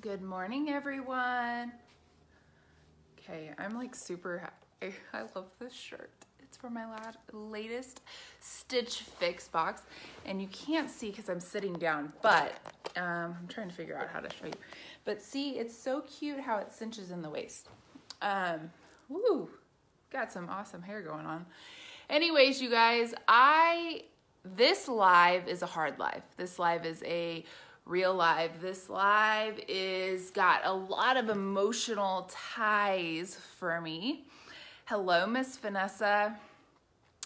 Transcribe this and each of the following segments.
Good morning, everyone. Okay, I'm like super happy. I love this shirt. It's from my latest Stitch Fix box, and you can't see because I'm sitting down, but I'm trying to figure out how to show you. But see, it's so cute how it cinches in the waist. Woo, got some awesome hair going on. Anyways, you guys, this live is a hard live. This live is a real live. This live is got a lot of emotional ties for me. Hello, Miss Vanessa.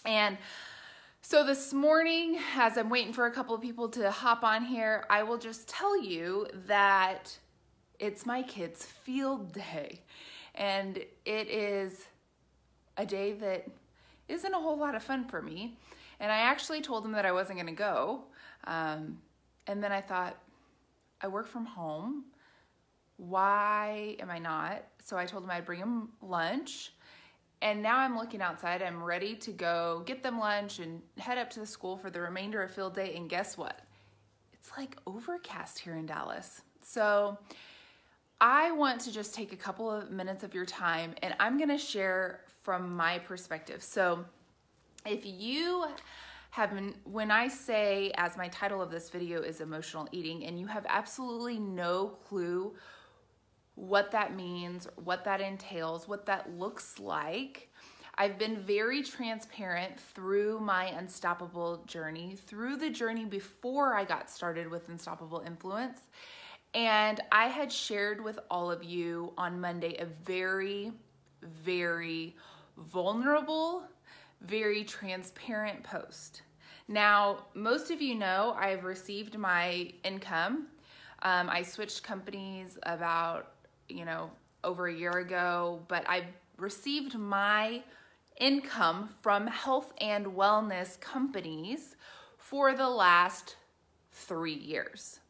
And so this morning, as I'm waiting for a couple of people to hop on here, I will just tell you that it's my kids' field day. And it is a day that isn't a whole lot of fun for me. And I actually told them that I wasn't gonna go. And then I thought, I work from home. Why am I not? So I told them I'd bring them lunch. And now I'm looking outside. I'm ready to go get them lunch and head up to the school for the remainder of field day. And guess what? It's like overcast here in Dallas. So I want to just take a couple of minutes of your time, and I'm gonna share from my perspective. So if you when I say, as my title of this video is emotional eating, and you have absolutely no clue what that means, what that entails, what that looks like, I've been very transparent through my Unstoppable journey, through the journey before I got started with Unstoppable Influence. And I had shared with all of you on Monday a very, very vulnerable, very transparent post. Now, most of you know I've received my income. I switched companies about, over a year ago, but I've received my income from health and wellness companies for the last 3 years.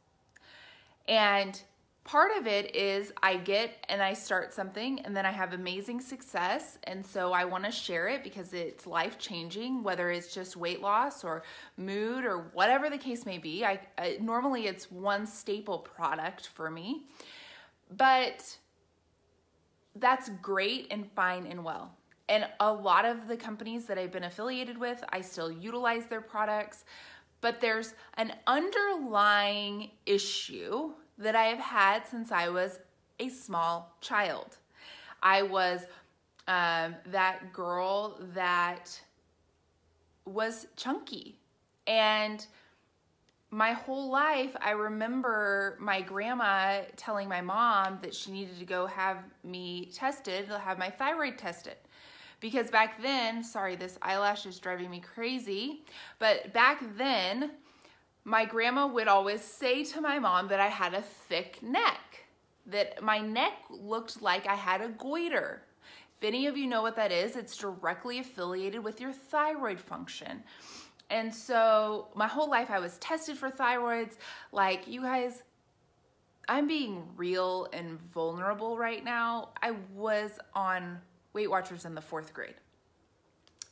And part of it is I get and I start something and then I have amazing success. And so I want to share it because it's life-changing, whether it's just weight loss or mood or whatever the case may be. Normally it's one staple product for me, but that's great and fine and well. And a lot of the companies that I've been affiliated with, I still utilize their products, but there's an underlying issue that I have had since I was a small child. I was that girl that was chunky. And my whole life, I remember my grandma telling my mom that she needed to go have me tested, have my thyroid tested. Because back then, sorry, this eyelash is driving me crazy, but back then, my grandma would always say to my mom that I had a thick neck, that my neck looked like I had a goiter. If any of you know what that is, it's directly affiliated with your thyroid function. And so my whole life I was tested for thyroids. Like, you guys, I'm being real and vulnerable right now. I was on Weight Watchers in the 4th grade.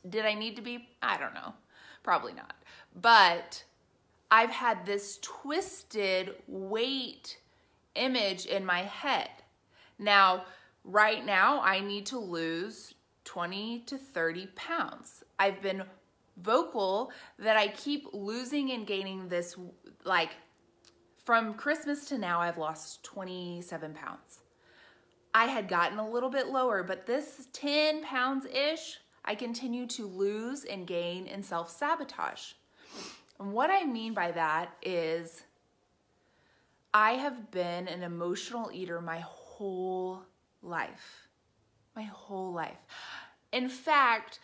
Did I need to be? I don't know. Probably not. But I've had this twisted weight image in my head. Now, right now, I need to lose 20 to 30 pounds. I've been vocal that I keep losing and gaining this, like, from Christmas to now, I've lost 27 pounds. I had gotten a little bit lower, but this 10 pounds-ish, I continue to lose and gain and self-sabotage. And what I mean by that is I have been an emotional eater my whole life. My whole life. In fact,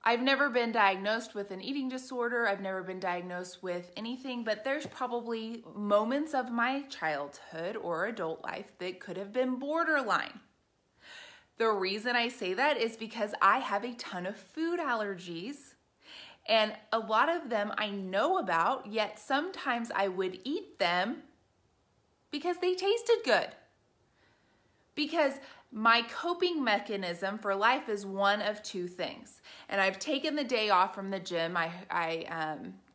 I've never been diagnosed with an eating disorder. I've never been diagnosed with anything, but there's probably moments of my childhood or adult life that could have been borderline. The reason I say that is because I have a ton of food allergies. And a lot of them I know about, yet sometimes I would eat them because they tasted good. Because my coping mechanism for life is one of two things. And I've taken the day off from the gym.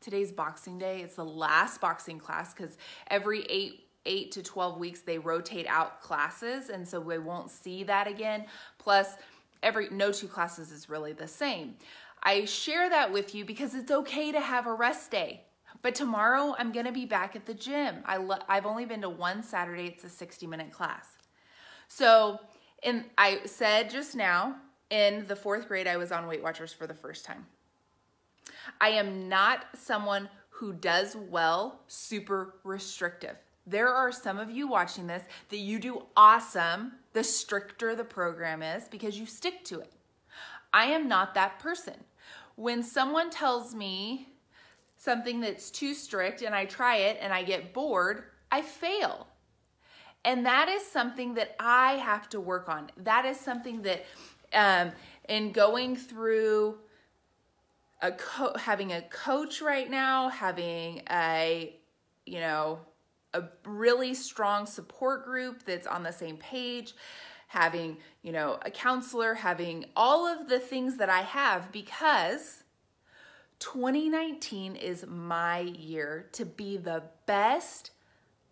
Today's Boxing Day. It's the last boxing class because every 8 to 12 weeks, they rotate out classes, and so we won't see that again. Plus, no 2 classes is really the same. I share that with you because it's okay to have a rest day. But tomorrow, I'm gonna be back at the gym. I've only been to one Saturday. It's a 60-minute class. So, I said just now, in the 4th grade, I was on Weight Watchers for the first time. I am not someone who does well super restrictive. There are some of you watching this that you do awesome the stricter the program is because you stick to it. I am not that person. When someone tells me something that's too strict and I try it and I get bored, I fail. And that is something that I have to work on. That is something that in going through having a coach right now, having a really strong support group that's on the same page, having, a counselor, having all of the things that I have, because 2019 is my year to be the best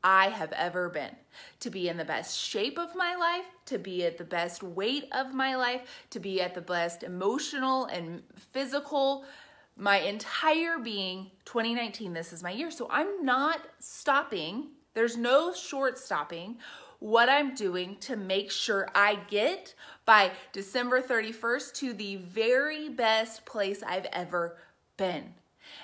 I have ever been, to be in the best shape of my life, to be at the best weight of my life, to be at the best emotional and physical, my entire being. 2019, this is my year. So I'm not stopping. There's no short stopping what I'm doing to make sure I get by December 31st to the very best place I've ever been.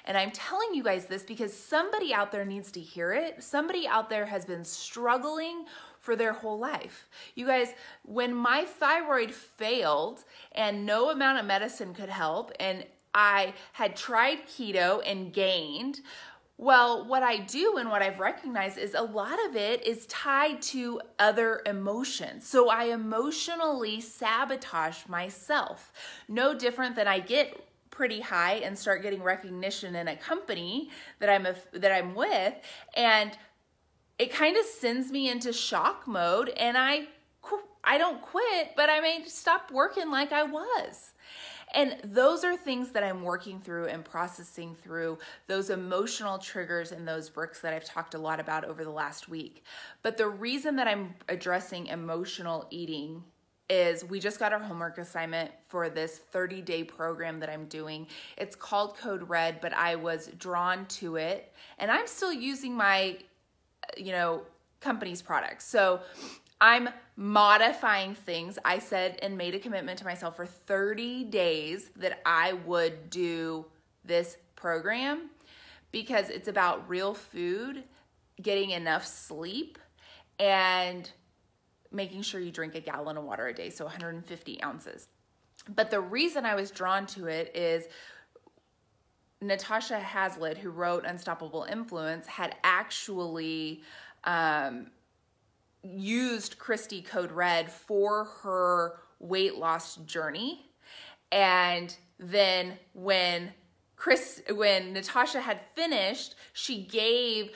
And I'm telling you guys this because somebody out there needs to hear it. Somebody out there has been struggling for their whole life. You guys, when my thyroid failed and no amount of medicine could help, and I had tried keto and gained, well, what I do and what I've recognized is a lot of it is tied to other emotions. So I emotionally sabotage myself. No different than I get pretty high and start getting recognition in a company that I'm with, and it kind of sends me into shock mode, and I don't quit, but I may stop working like I was. And those are things that I'm working through and processing through, those emotional triggers and those bricks that I've talked a lot about over the last week. But the reason that I'm addressing emotional eating is we just got our homework assignment for this 30-day program that I'm doing. It's called Code Red, but I was drawn to it, and I'm still using my, company's products. So I'm modifying things. I said and made a commitment to myself for 30 days that I would do this program because it's about real food, getting enough sleep, and making sure you drink a gallon of water a day, so 150 ounces. But the reason I was drawn to it is Natasha Haslett, who wrote Unstoppable Influence, had actually used Christy Code Red for her weight loss journey. And then when Natasha had finished, she gave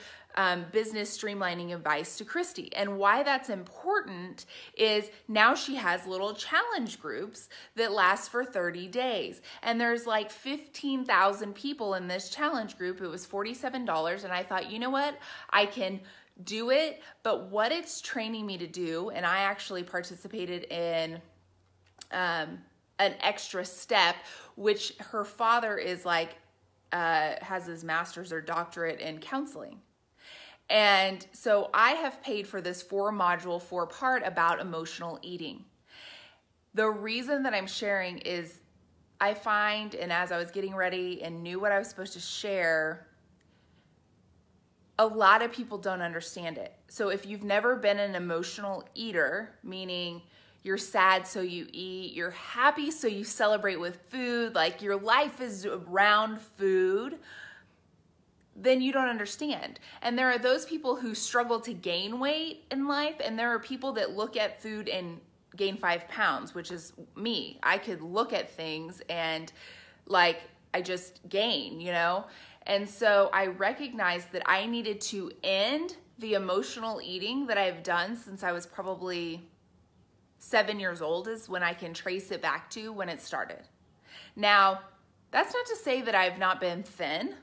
business streamlining advice to Christy. And why that's important is now she has little challenge groups that last for 30 days. And there's like 15,000 people in this challenge group. It was $47. And I thought, you know what? I can do it. But what it's training me to do, and I actually participated in an extra step, which her father is like, has his master's or doctorate in counseling. And so I have paid for this 4-module, 4-part about emotional eating. The reason that I'm sharing is I find, and as I was getting ready and knew what I was supposed to share, a lot of people don't understand it. So if you've never been an emotional eater, meaning you're sad so you eat, you're happy so you celebrate with food, like your life is around food, then you don't understand. And there are those people who struggle to gain weight in life, and there are people that look at food and gain 5 pounds, which is me. I could look at things and like I just gain, And so I recognized that I needed to end the emotional eating that I've done since I was probably 7 years old, is when I can trace it back to when it started. Now, that's not to say that I've not been thin.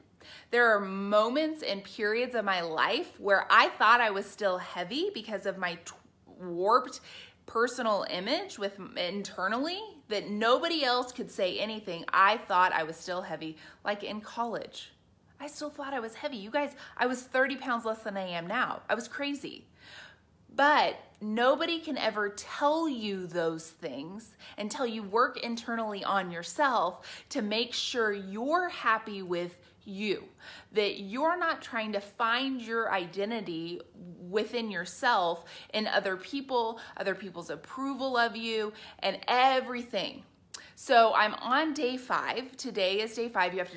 There are moments and periods of my life where I thought I was still heavy because of my warped personal image with internally, that nobody else could say anything. I thought I was still heavy, like in college. I still thought I was heavy. You guys, I was 30 pounds less than I am now. I was crazy. But nobody can ever tell you those things until you work internally on yourself to make sure you're happy with you, that you're not trying to find your identity within yourself in other people, other people's approval of you, and everything. So I'm on day 5. Today is day 5. You have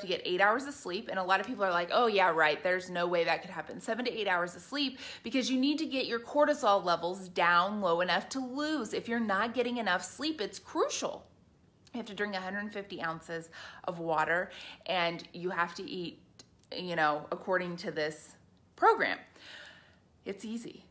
to get 8 hours of sleep. And a lot of people are like, oh yeah, right. There's no way that could happen. 7 to 8 hours of sleep, because you need to get your cortisol levels down low enough to lose. If you're not getting enough sleep, it's crucial. You have to drink 150 ounces of water, and you have to eat, according to this program. It's easy.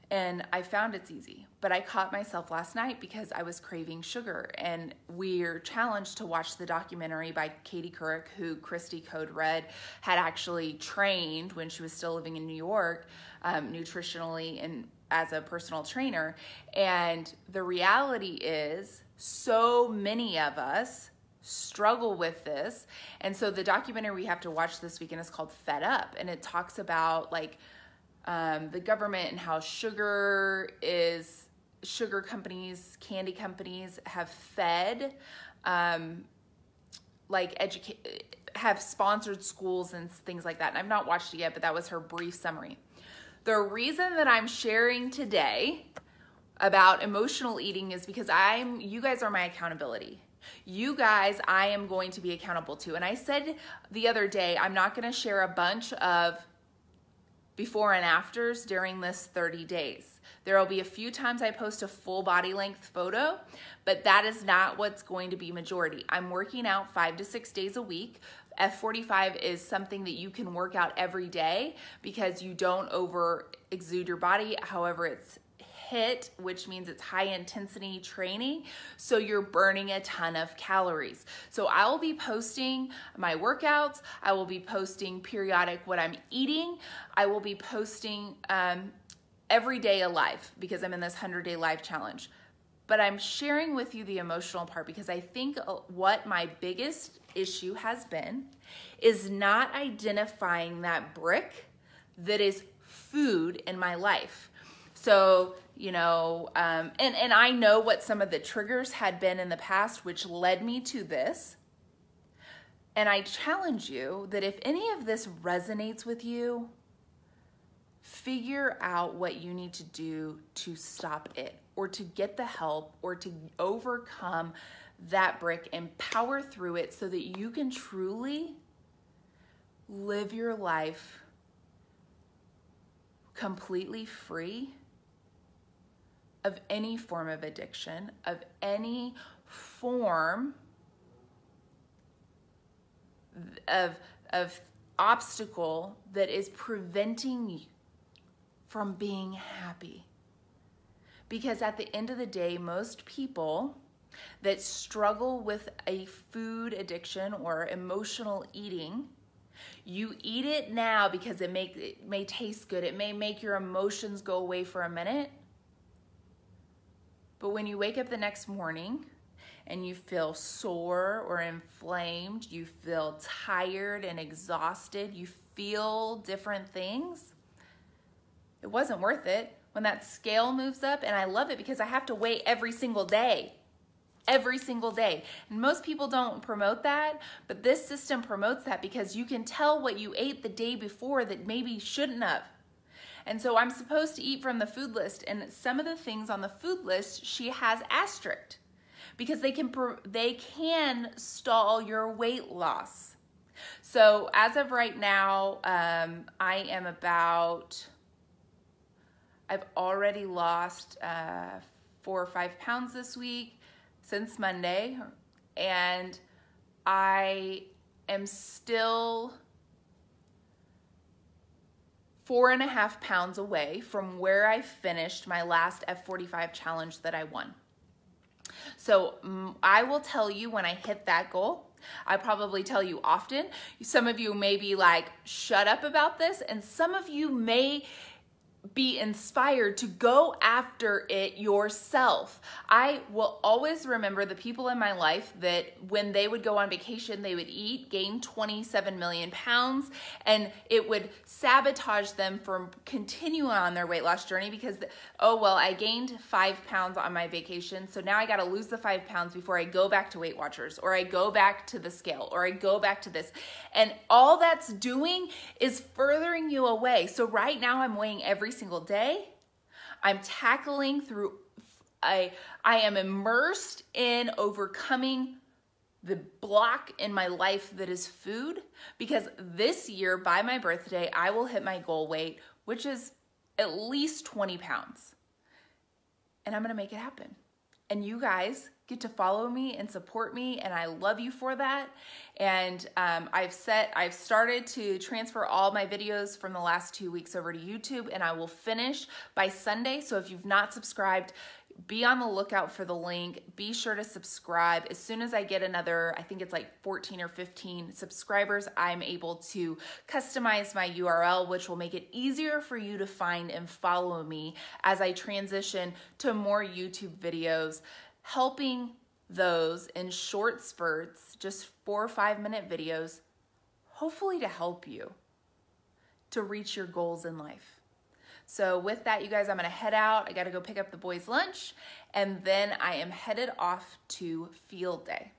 And I found it's easy, but I caught myself last night because I was craving sugar, and we're challenged to watch the documentary by Katie Couric, who Christy Code Red had actually trained when she was still living in New York, nutritionally and as a personal trainer. And the reality is, so many of us struggle with this. And so the documentary we have to watch this weekend is called Fed Up, and it talks about the government and how sugar companies, candy companies have fed, have sponsored schools and things like that. And I've not watched it yet, but that was her brief summary. The reason that I'm sharing today about emotional eating is because you guys are my accountability. You guys, I am going to be accountable to. And I said the other day, I'm not going to share a bunch of before and afters during this 30 days. There will be a few times I post a full body length photo, but that is not what's going to be majority. I'm working out 5 to 6 days a week. F45 is something that you can work out every day because you don't over exude your body. However, it's HIIT, which means it's high intensity training, so you're burning a ton of calories. So I will be posting my workouts, I will be posting periodic what I'm eating, I will be posting every day alive because I'm in this 100-day life challenge. But I'm sharing with you the emotional part because I think what my biggest issue has been is not identifying that brick that is food in my life. So, and I know what some of the triggers had been in the past, which led me to this. And I challenge you that if any of this resonates with you, figure out what you need to do to stop it, or to get the help, or to overcome that brick and power through it so that you can truly live your life completely free of any form of addiction, of any form of obstacle that is preventing you from being happy. Because at the end of the day, most people that struggle with a food addiction or emotional eating, you eat it now because it may taste good. It may make your emotions go away for a minute. But when you wake up the next morning and you feel sore or inflamed, you feel tired and exhausted, you feel different things, it wasn't worth it. When that scale moves up, and I love it because I have to weigh every single day. Every single day. And most people don't promote that, but this system promotes that because you can tell what you ate the day before that maybe shouldn't have. And so I'm supposed to eat from the food list, and some of the things on the food list she has asterisked because they can stall your weight loss. So as of right now, I've already lost 4 or 5 pounds this week since Monday, and I am still 4.5 pounds away from where I finished my last F45 challenge that I won. So I will tell you when I hit that goal, I probably tell you often. Some of you may be like, shut up about this, and some of you may be inspired to go after it yourself. I will always remember the people in my life that when they would go on vacation, they would eat, gain 27 million pounds, and it would sabotage them from continuing on their weight loss journey because, oh, well, I gained 5 pounds on my vacation, so now I got to lose the 5 pounds before I go back to Weight Watchers, or I go back to the scale, or I go back to this. And all that's doing is furthering you away. So right now I'm weighing every single day. I'm tackling through, I am immersed in overcoming the block in my life that is food, because this year by my birthday, I will hit my goal weight, which is at least 20 pounds. And I'm gonna make it happen. And you guys get to follow me and support me, and I love you for that. And I've started to transfer all my videos from the last 2 weeks over to YouTube, and I will finish by Sunday. So if you've not subscribed, be on the lookout for the link. Be sure to subscribe. As soon as I get another, I think it's like 14 or 15 subscribers, I'm able to customize my URL, which will make it easier for you to find and follow me as I transition to more YouTube videos, helping those in short spurts, just 4 or 5 minute videos, hopefully to help you to reach your goals in life. So with that, you guys, I'm gonna head out. I gotta go pick up the boys' lunch, and then I am headed off to field day.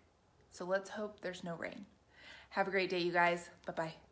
So let's hope there's no rain. Have a great day, you guys. Bye-bye.